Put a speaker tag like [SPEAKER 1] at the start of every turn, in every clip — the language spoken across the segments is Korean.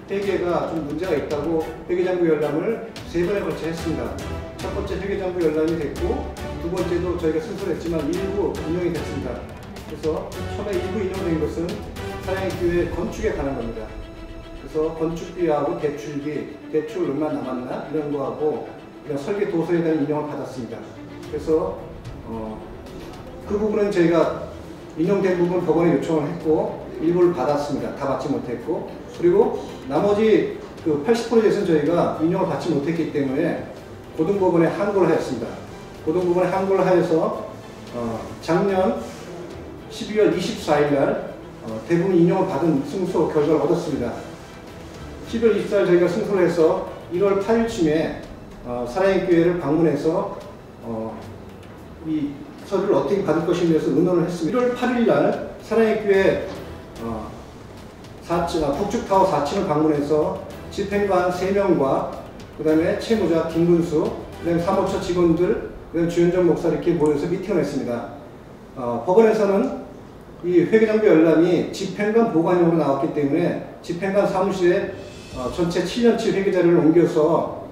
[SPEAKER 1] 회계가 좀 문제가 있다고 회계장부 열람을 3번에 걸쳐 했습니다. 첫 번째 회계장부 열람이 됐고, 두 번째도 저희가 순서를 했지만 일부 인용이 됐습니다. 그래서 처음에 일부 인용된 것은 사랑의교회 건축에 관한 겁니다. 그래서 건축비하고 대출비, 대출 얼마 남았나 이런 거하고 그냥 설계 도서에 대한 인용을 받았습니다. 그래서 그 부분은 저희가 인용된 부분 법원에 요청을 했고 일부를 받았습니다. 다 받지 못했고, 그리고 나머지 그 80%에 대해서는 저희가 인용을 받지 못했기 때문에 고등법원에 항고를 하였습니다. 고등법원에 항고를 하여서 작년 12월 24일 날 대부분 인용을 받은 승소 결과를 얻었습니다. 12월 24일 저희가 승소를 해서 1월 8일쯤에 사랑의 교회를 방문해서 이 서류를 어떻게 받을 것인지에 대해서 의논을 했습니다. 1월 8일 날 사랑의 교회 북측타워 4층을 방문해서 집행관 3명과 그 다음에 채무자 김근수, 그 다음에 사무처 직원들, 그 다음에 주현정 목사 이렇게 모여서 미팅을 했습니다. 법원에서는 이 회계장부 열람이 집행관 보관용으로 나왔기 때문에 집행관 사무실에 전체 7년치 회계자료를 옮겨서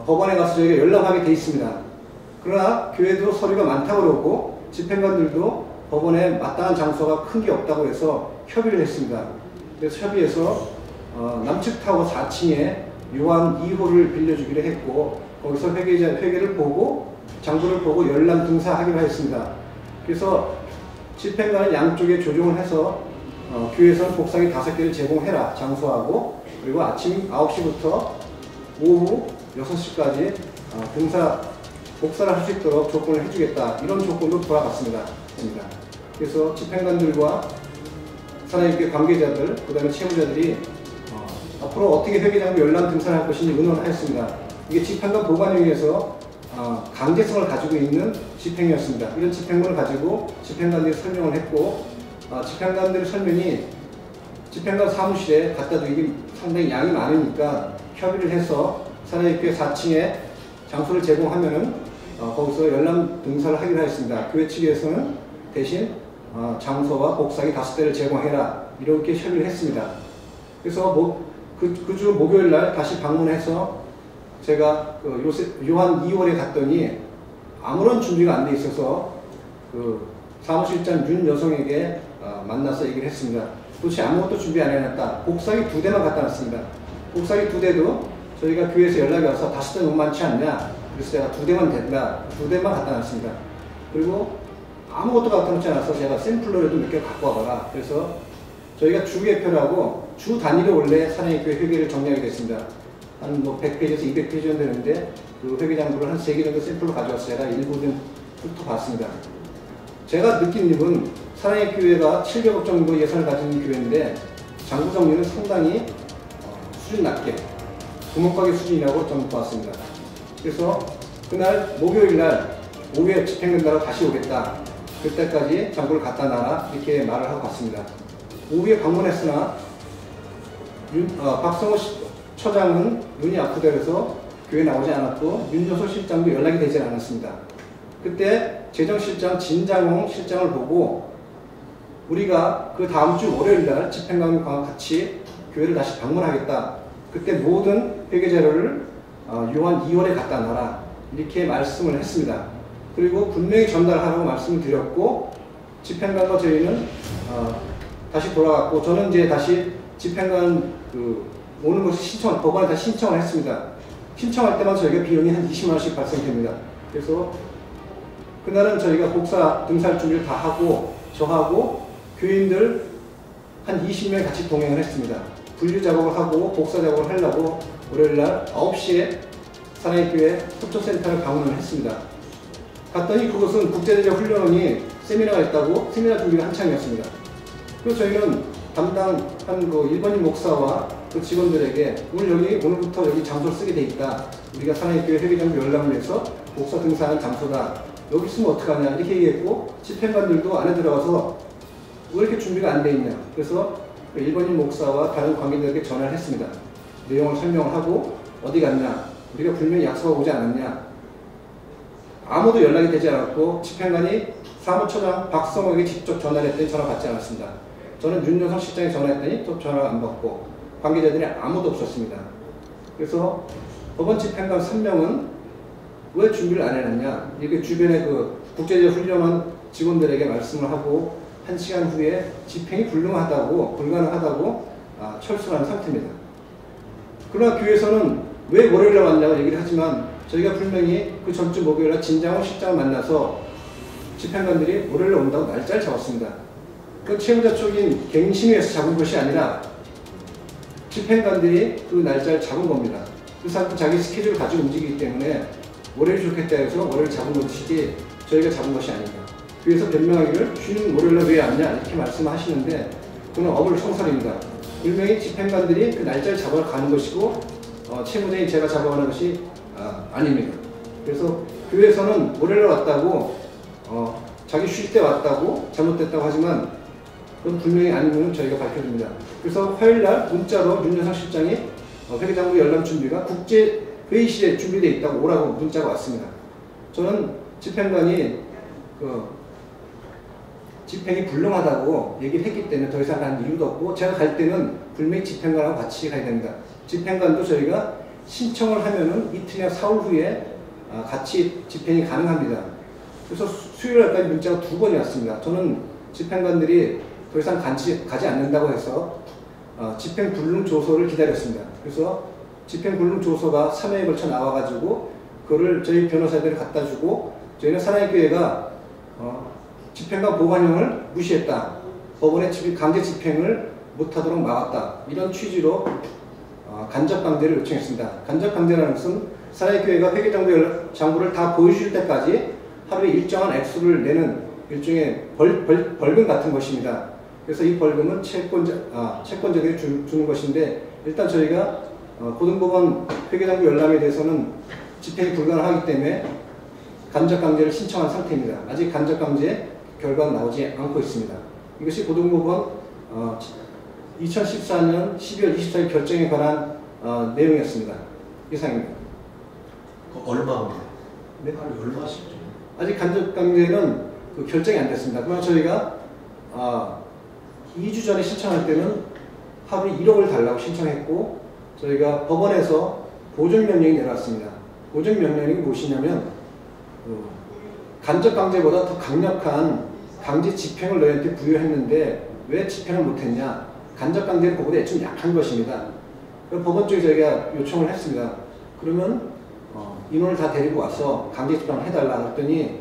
[SPEAKER 1] 법원에 가서 저희가 열람하게 돼 있습니다. 그러나 교회도 서류가 많다고 그러고 집행관들도 법원에 마땅한 장소가 큰 게 없다고 해서 협의를 했습니다. 그래서 협의해서 남측 타워 4층에 요한 2호를 빌려주기로 했고 거기서 회계를 보고 장부를 보고 열람 등사하기로 했습니다. 그래서 집행관은 양쪽에 조정을 해서 교회에서는 복사기 5개를 제공해라 장소하고, 그리고 아침 9시부터 오후 6시까지 복사를 할 수 있도록 조건을 해주겠다, 이런 조건도 돌아갔습니다. 그래서 집행관들과 사랑의교회 관계자들, 그 다음에 채무자들이 앞으로 어떻게 회계장부 열람 등산을 할 것인지 의논하였습니다. 이게 집행관 보관용에서 강제성을 가지고 있는 집행이었습니다. 이런 집행본을 가지고 집행관들이 설명을 했고, 집행관들의 설명이 집행관 사무실에 갖다 두기 상당히 양이 많으니까 협의를 해서 사랑의교회 4층에 장소를 제공하면은 거기서 열람 등사를 하기로 하였습니다. 교회 측에서는 대신 장소와 복사기 5대를 제공해라, 이렇게 협의를 했습니다. 그래서 그 주 목요일 날 다시 방문해서 제가 요한 2월에 갔더니 아무런 준비가 안 돼 있어서 그 사무실장 윤 여성에게 만나서 얘기를 했습니다. 도대체 아무것도 준비 안 해놨다. 복사기 2대만 갖다 놨습니다. 복사기 2대도 저희가 교회에서 연락이 와서 5대 너무 많지 않냐. 그래서 제가 2대만 된다. 2대만 갖다 놨습니다. 그리고 아무것도 갖다 놓지 않아서 제가 샘플러라도 몇 개 갖고 와봐라. 그래서 저희가 주계표라고 주 단위로 원래 사랑의교회 회계를 정리하게 됐습니다. 한 100페이지에서 200페이지 정도 되는데 그 회계장부를 한 3개 정도 샘플로 가져와서 제가 일부 좀 훑어봤습니다. 제가 느낀 일은 사랑의교회가 700억 정도 예산을 가진 교회인데 장부 정리는 상당히 수준 낮게 구멍가게 수준이라고 저는 봤습니다. 그래서 그날 목요일날 오후에 집행된다고 다시 오겠다. 그때까지 장부를 갖다 놔라, 이렇게 말을 하고 갔습니다. 오후에 방문했으나 박성호 처장은 눈이 아프다 해서 교회 나오지 않았고 윤여소 실장도 연락이 되지 않았습니다. 그때 재정실장 진장홍 실장을 보고 우리가 그 다음 주 월요일날 집행관과 같이 교회를 다시 방문하겠다. 그때 모든 회계자료를 요한 2월에 갖다 놔라, 이렇게 말씀을 했습니다. 그리고 분명히 전달하라고 말씀을 드렸고 집행관과 저희는 다시 돌아갔고, 저는 이제 다시 집행관 오는 것을 법원에 다시 신청을 했습니다. 신청할 때만 저희가 비용이 한 20만원씩 발생됩니다. 그래서 그날은 저희가 복사 등살 준비를 다 하고 저하고 교인들 한 20명 같이 동행을 했습니다. 분류 작업을 하고 복사 작업을 하려고 월요일날 9시에 사랑의교회 협조센터를 방문을 했습니다. 갔더니 그것은 국제대적 훈련원이 세미나가 있다고 세미나 준비가 한창이었습니다. 그래서 저희는 담당한 그 일본인 목사와 그 직원들에게 오늘부터 여기 장소를 쓰게 돼 있다. 우리가 사랑의교회 회계장부 열람을 해서 목사 등사하는 장소다. 여기 있으면 어떡하냐, 이렇게 얘기했고 집행관들도 안에 들어가서 왜 이렇게 준비가 안 돼 있냐. 그래서 그 일본인 목사와 다른 관계자들에게 전화를 했습니다. 내용을 설명을 하고 어디 갔냐, 우리가 분명히 약속하고 오지 않았냐. 아무도 연락이 되지 않았고 집행관이 사무처장 박성호에게 직접 전화를 했더니 전화 받지 않았습니다. 저는 윤여성 실장에 전화했더니 또 전화가 안 받고 관계자들이 아무도 없었습니다. 그래서 법원 집행관 3명은 왜 준비를 안 해놨냐, 이렇게 주변에 그 국제적 훌륭한 직원들에게 말씀을 하고 1시간 후에 집행이 불가능하다고 철수하는 상태입니다. 그러나 교회에서는 왜 월요일에 왔냐고 얘기를 하지만 저희가 분명히 그 전주 목요일날 진장원 실장을 만나서 집행관들이 월요일에 온다고 날짜를 잡았습니다. 그 채무자 쪽인 갱신위에서 잡은 것이 아니라 집행관들이 그 날짜를 잡은 겁니다. 그 사람도 자기 스케줄을 가지고 움직이기 때문에 월요일 좋겠다 해서 월요일 잡은 것이지 저희가 잡은 것이 아닙니다. 그래서 변명하기를 주님 월요일날 왜 왔냐 이렇게 말씀하시는데 그건 어불성설입니다. 분명히 집행관들이 그 날짜를 잡아가는 것이고 채무자인 제가 잡아가는 것이 아닙니다. 그래서 교회에서는 월요일에 왔다고 자기 쉴 때 왔다고 잘못됐다고 하지만 그건 분명히 아니면 저희가 밝혀줍니다. 그래서 화요일날 문자로 윤여상 실장이 회계장부 열람 준비가 국제 회의실에 준비되어 있다고 오라고 문자가 왔습니다. 저는 집행관이 집행이 불능하다고 얘기를 했기 때문에 더 이상 갈 이유도 없고 제가 갈 때는 분명히 집행관하고 같이 가야 됩니다. 집행관도 저희가 신청을 하면은 이틀이나 사흘 후에 같이 집행이 가능합니다. 그래서 수요일날까지 문자가 2번이 왔습니다. 저는 집행관들이 더 이상 가지 않는다고 해서 집행 불능 조서를 기다렸습니다. 그래서 집행 불능 조서가 3회에 걸쳐 나와가지고 그거를 저희 변호사들이 갖다 주고 저희는 사랑의교회가 집행관 보관형을 무시했다. 법원의 강제 집행을 못하도록 막았다. 이런 취지로 간접 강제를 요청했습니다. 간접 강제라는 것은 사랑의교회가 회계장부를 다 보여줄 때까지 하루에 일정한 액수를 내는 일종의 벌금 같은 것입니다. 그래서 이 벌금은 채권자들이 주는 것인데 일단 저희가 고등법원 회계장부 열람에 대해서는 집행이 불가능하기 때문에 간접강제를 신청한 상태입니다. 아직 간접강제 결과가 나오지 않고 있습니다. 이것이 고등법원 2014년 12월 24일 결정에 관한 내용이었습니다. 이상입니다.
[SPEAKER 2] 얼마입니까?
[SPEAKER 1] 네?
[SPEAKER 2] 얼마시죠?
[SPEAKER 1] 아직 간접강제는 결정이 안 됐습니다. 그러나 저희가 2주 전에 신청할 때는 하루에 1억을 달라고 신청했고 저희가 법원에서 보존명령이 내려왔습니다. 보존명령이 무엇이냐면 간접강제보다 더 강력한 강제 집행을 너희한테 부여했는데 왜 집행을 못했냐. 간접강제는 그보다 좀 약한 것입니다. 법원 쪽에 저희가 요청을 했습니다. 그러면 인원을 다 데리고 와서 강제 집행을 해달라 했더니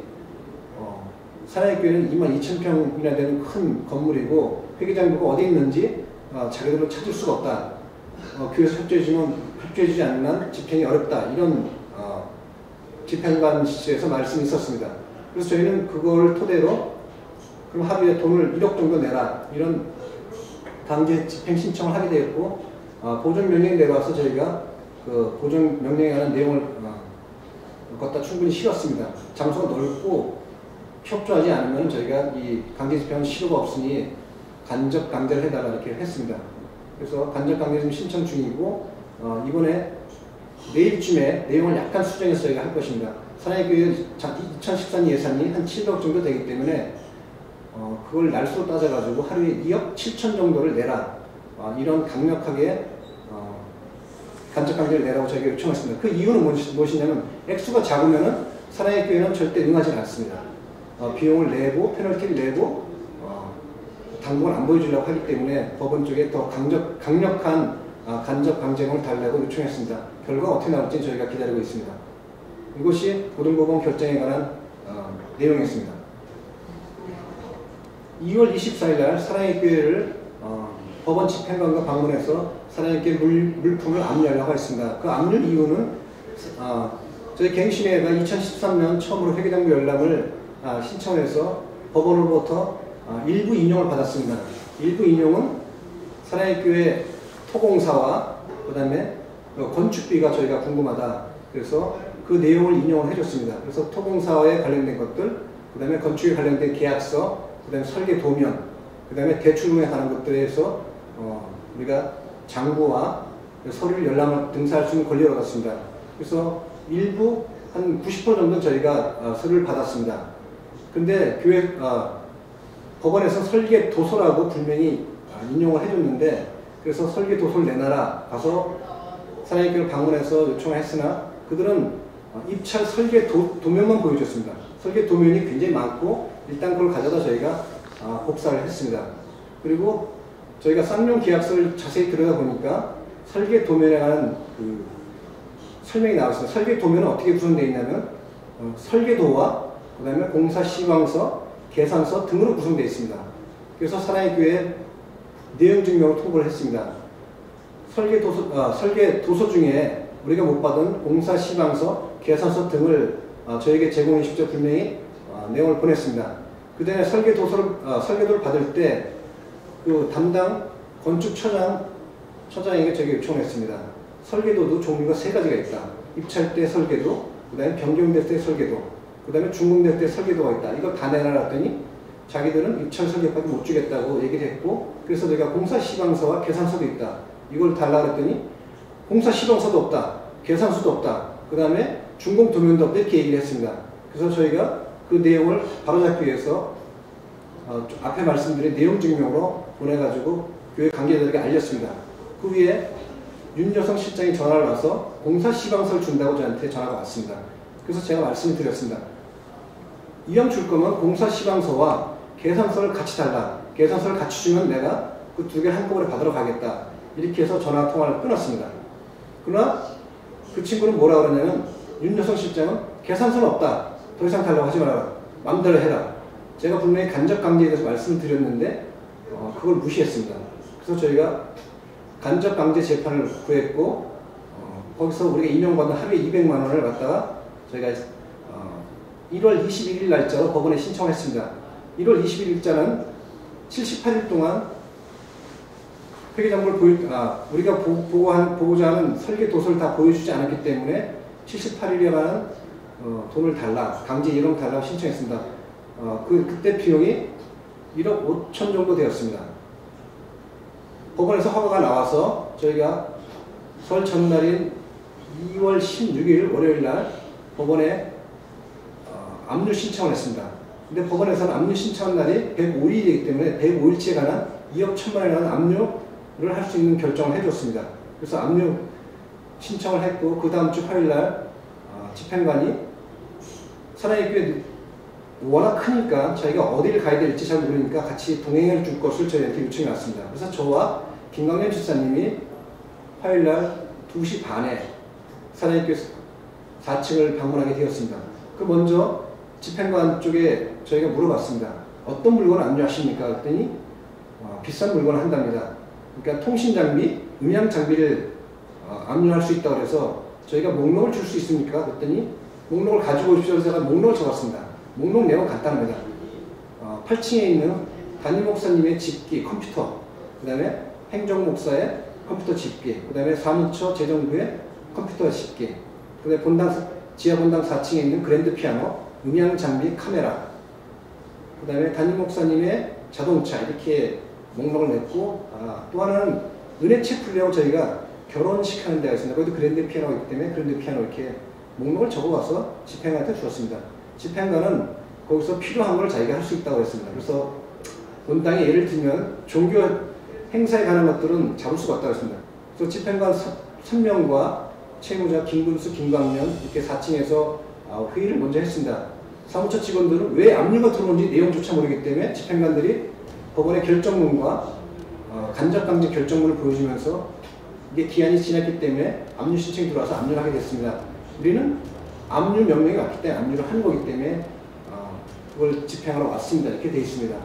[SPEAKER 1] 사랑의교회는 22,000평이나 되는 큰 건물이고 회계장부가 어디 있는지 자기들로 찾을 수가 없다. 교회에서 협조해주지 않는 한 집행이 어렵다. 이런 집행관실에서 말씀이 있었습니다. 그래서 저희는 그걸 토대로 그럼 하루에 돈을 1억 정도 내라. 이런 강제 집행 신청을 하게 되었고 보존명령이 내려와서 저희가 그 보존명령에 관한 내용을 갖다 충분히 실었습니다. 장소가 넓고 협조하지 않으면 저희가 이 강제 집행은 실효가 없으니 간접 강제를 해달라 이렇게 했습니다. 그래서 간접 강제 좀 신청 중이고 이번에 내일쯤에 내용을 약간 수정해서 저희가 할 것입니다. 사랑의교회 2014년 예산이 한 700억 정도 되기 때문에 그걸 날수로 따져가지고 하루에 2억 7천 정도를 내라. 이런 강력하게 간접 강제를 내라고 저희가 요청했습니다. 그 이유는 무엇이냐면 액수가 작으면은 사랑의교회는 절대 응하지 않습니다. 비용을 내고 페널티를 내고 당분을 안 보여주려고 하기 때문에 법원 쪽에 더 강력한 간접 강제금을 달라고 요청했습니다. 결과가 어떻게 나올지 저희가 기다리고 있습니다. 이것이 고등법원 결정에 관한 내용이었습니다. 2월 24일 날 사랑의교회를 법원 집행관과 방문해서 사랑의교회 물품을 압류하려고 했습니다. 그 압류 이유는 저희 갱신회가 2013년 처음으로 회계장부 열람을 신청해서 법원으로부터 일부 인용을 받았습니다. 일부 인용은 사랑의교회 토공사와 그 다음에 건축비가 저희가 궁금하다. 그래서 그 내용을 인용을 해줬습니다. 그래서 토공사에 관련된 것들, 그 다음에 건축에 관련된 계약서, 그 다음에 설계 도면, 그 다음에 대출금에 관한 것들에서 우리가 장부와 서류를 열람을 등사할 수 있는 권리를 얻었습니다. 그래서 일부 한 90% 정도 저희가 서류를 받았습니다. 근데 교회 법원에서 설계 도서라고 분명히 인용을 해줬는데 그래서 설계 도서를 내놔라 가서 사장님께를 방문해서 요청을 했으나 그들은 입찰 설계 도면만 보여줬습니다. 설계 도면이 굉장히 많고 일단 그걸 가져다 저희가 복사를 했습니다. 그리고 저희가 쌍용 계약서를 자세히 들여다보니까 설계 도면에 관한 그 설명이 나왔습니다. 설계 도면은 어떻게 구성되어 있냐면 설계도와 그 다음에 공사 시황서, 계산서 등으로 구성되어 있습니다. 그래서 사랑의교회 내용 증명을 통보를 했습니다. 설계 도서 중에 우리가 못 받은 공사 시황서, 계산서 등을 저에게 제공해 주십시오. 분명히 내용을 보냈습니다. 그 다음에 설계도를 받을 때 그 담당 건축처장에게 저에게 요청했습니다. 설계도도 종류가 3가지가 있다. 입찰 때 설계도, 그 다음에 변경될 때 설계도, 그 다음에 준공될 때 설계도가 있다. 이걸 다 내놔라 했더니 자기들은 입찰 설계까지 못 주겠다고 얘기를 했고, 그래서 내가 공사 시방서와 계산서도 있다. 이걸 달라 그랬더니 공사 시방서도 없다. 계산서도 없다. 그 다음에 준공 도면도 없다. 이렇게 얘기를 했습니다. 그래서 저희가 그 내용을 바로잡기 위해서 앞에 말씀드린 내용 증명으로 보내가지고 교회 관계자들에게 알렸습니다. 그 위에 윤여성 실장이 전화를 와서 공사 시방서를 준다고 저한테 전화가 왔습니다. 그래서 제가 말씀을 드렸습니다. 이왕 줄 거면 공사 시방서와 계산서를 같이 달라. 계산서를 같이 주면 내가 그 2개 한꺼번에 받으러 가겠다. 이렇게 해서 전화 통화를 끊었습니다. 그러나 그 친구는 뭐라 그러냐면 윤여성 실장은 계산서는 없다. 더 이상 달라고 하지 말아라. 마음대로 해라. 제가 분명히 간접 강제에 대해서 말씀을 드렸는데 그걸 무시했습니다. 그래서 저희가 간접 강제 재판을 구했고 거기서 우리가 인용받는 하루에 200만 원을 갖다가 저희가 1월 21일 날짜로 법원에 신청했습니다. 1월 21일자는 78일 동안 회계장부를 우리가 보고자 하는 설계 도서를 다 보여주지 않았기 때문에 78일에 관한 돈을 달라, 강제 이용 달라고 신청했습니다. 그때 비용이 1억 5천 정도 되었습니다. 법원에서 허가가 나와서 저희가 설 전날인 2월 16일 월요일 날 법원에 압류 신청을 했습니다. 근데 법원에서는 압류 신청 날이 105일이기 때문에 105일치에 관한 2억 1천만 원에 관한 압류를 할 수 있는 결정을 해줬습니다. 그래서 압류 신청을 했고 그 다음 주 화요일 날 집행관이 사랑의 교회 워낙 크니까 저희가 어디를 가야 될지 잘 모르니까 같이 동행해 줄 것을 저희한테 요청이 왔습니다. 그래서 저와 김광현 집사님이 화요일날 2시 반에 사랑의 교회 4층을 방문하게 되었습니다. 그 먼저 집행관 쪽에 저희가 물어봤습니다. 어떤 물건을 압류하십니까? 그랬더니 비싼 물건을 한답니다. 그러니까 통신장비, 음향장비를 압류할 수 있다고 해서 저희가 목록을 줄 수 있습니까? 그랬더니 목록을 가지고 오십시오. 그래서 제가 목록을 적었습니다. 목록 내용 간단합니다. 8층에 있는 담임 목사님의 집기, 컴퓨터, 그 다음에 행정목사의 컴퓨터 집기, 그 다음에 사무처 재정부의 컴퓨터 집기, 그 다음에 지하 본당 4층에 있는 그랜드 피아노, 음향 장비, 카메라, 그 다음에 담임 목사님의 자동차, 이렇게 목록을 냈고, 또 하나는 은혜 채플이라고 저희가 결혼식 하는 데가 있습니다. 거기도 그랜드 피아노가 있기 때문에 그랜드 피아노 이렇게 목록을 적어가서 집행관한테 주었습니다. 집행관은 거기서 필요한 걸 자기가 할 수 있다고 했습니다. 그래서 본당에 예를 들면 종교 행사에 관한 것들은 잡을 수가 없다고 했습니다. 그래서 집행관 3명과 채무자 김군수, 김광년 이렇게 4층에서 회의를 먼저 했습니다. 사무처 직원들은 왜 압류가 들어온지 내용조차 모르기 때문에 집행관들이 법원의 결정문과 간접강제 결정문을 보여주면서 이게 기한이 지났기 때문에 압류 신청이 들어와서 압류를 하게 됐습니다. 우리는 압류 명령이 왔기 때문에 압류를 한 거기 때문에 그걸 집행하러 왔습니다. 이렇게 되어 있습니다.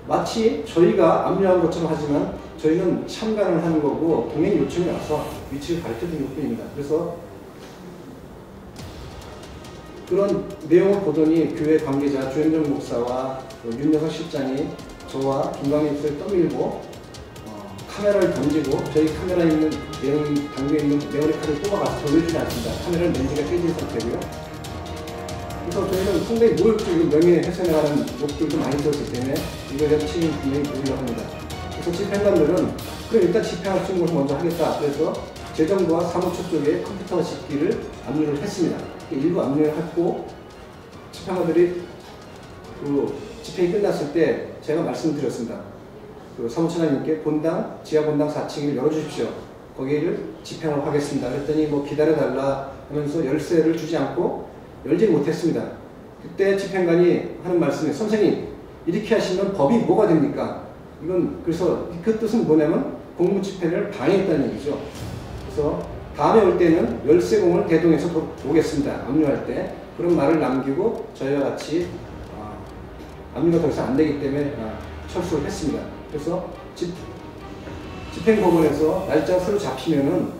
[SPEAKER 1] 마치 저희가 압류한 것처럼 하지만 저희는 참관을 하는 거고 동행 요청이 와서 위치를 가르쳐 주는 것뿐입니다. 그래서 그런 내용을 보더니 교회 관계자 주현정 목사와 윤여성 실장이 저와 김광현 목사를 떠밀고 카메라를 던지고 저희 카메라에 있는 내용이 담겨있는 메모리 카드를 뽑아가서 돌려주지 않습니다. 카메라는 렌즈가 깨진 상태고요. 그래서 저희는 상당히 모욕적이고 명예훼손에 관한 욕들도 많이 들었기 때문에 이거에 대한 책임을 분명히 물으려고 합니다. 그래서 집행관들은 그럼 일단 집행할 수 있는 것을 먼저 하겠다. 그래서 재정부와 사무처 쪽에 컴퓨터 집기를 압류를 했습니다. 일부 압류를 했고 집행관들이 그 집행이 끝났을 때 제가 말씀드렸습니다. 그 사무처장님께 본당, 지하 본당 4층을 열어주십시오. 거기를 집행을 하겠습니다. 그랬더니 뭐 기다려달라 하면서 열쇠를 주지 않고 열지 못했습니다. 그때 집행관이 하는 말씀이 선생님 이렇게 하시면 법이 뭐가 됩니까? 이건 그래서 그 뜻은 뭐냐면 공무 집행을 방해했다는 얘기죠. 그래서 다음에 올 때는 열쇠공을 대동해서 오겠습니다. 압류할 때 그런 말을 남기고 저희와 같이 압류가 더 이상 안 되기 때문에 철수를 했습니다. 그래서 집행법원에서 날짜가 새로 잡히면은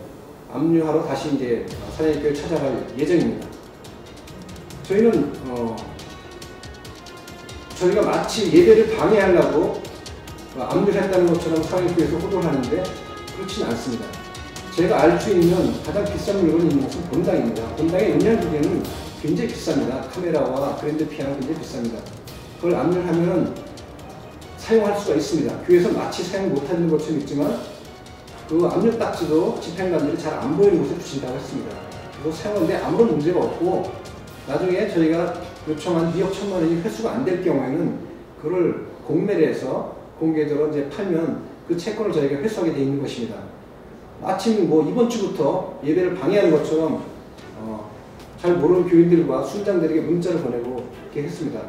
[SPEAKER 1] 압류하러 다시 이제 사장님께 찾아갈 예정입니다. 저희는 저희가 마치 예배를 방해하려고 압류를 했다는 것처럼 사회교회에서 호도를 하는데 그렇지는 않습니다. 제가 알 수 있는 가장 비싼 물건이 있는 것은 본당입니다. 본당의 음향기계는 굉장히 비쌉니다. 카메라와 그랜드 피아노가 굉장히 비쌉니다. 그걸 압류를 하면 사용할 수가 있습니다. 교회에서 마치 사용 못하는 것처럼 있지만 그 압류 딱지도 집행관들이 잘 안 보이는 곳에 붙인다고 했습니다. 그래서 사용하는데 아무런 문제가 없고 나중에 저희가 요청한 2억 1천만 원이 회수가 안 될 경우에는 그걸 공매를 공개적으로 이제 팔면 그 채권을 저희가 회수하게 돼 있는 것입니다. 마침 뭐 이번 주부터 예배를 방해하는 것처럼 잘 모르는 교인들과 순장들에게 문자를 보내고 이렇게 했습니다.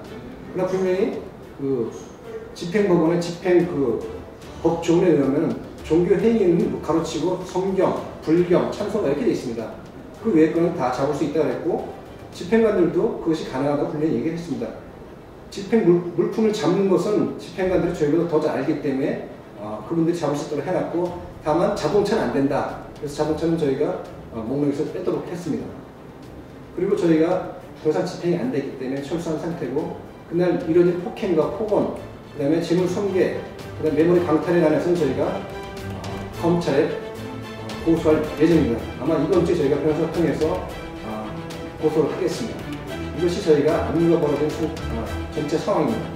[SPEAKER 1] 그러나 분명히 그 집행법원의 집행 그 법조문에 의하면 종교 행위는 가로치고 성경, 불경, 찬송가 이렇게 되어 있습니다. 그 외의 거는 다 잡을 수 있다고 했고 집행관들도 그것이 가능하다고 분명히 얘기했습니다. 집행 물품을 잡는 것은 집행관들이 저희보다 더 잘 알기 때문에 그분들이 잡을 수 있도록 해놨고 다만 자동차는 안 된다. 그래서 자동차는 저희가 목록에서 빼도록 했습니다. 그리고 저희가 더 이상 집행이 안 되기 때문에 철수한 상태고 그날 이뤄진 폭행과 폭언, 그 다음에 재물 손괴, 그 다음에 메모리 강탈에 관해서는 저희가 검찰에 고소할 예정입니다. 아마 이번 주에 저희가 변호사를 통해서 고소를 하겠습니다. 이것이 저희가 압류가 벌어진 전체 상황입니다.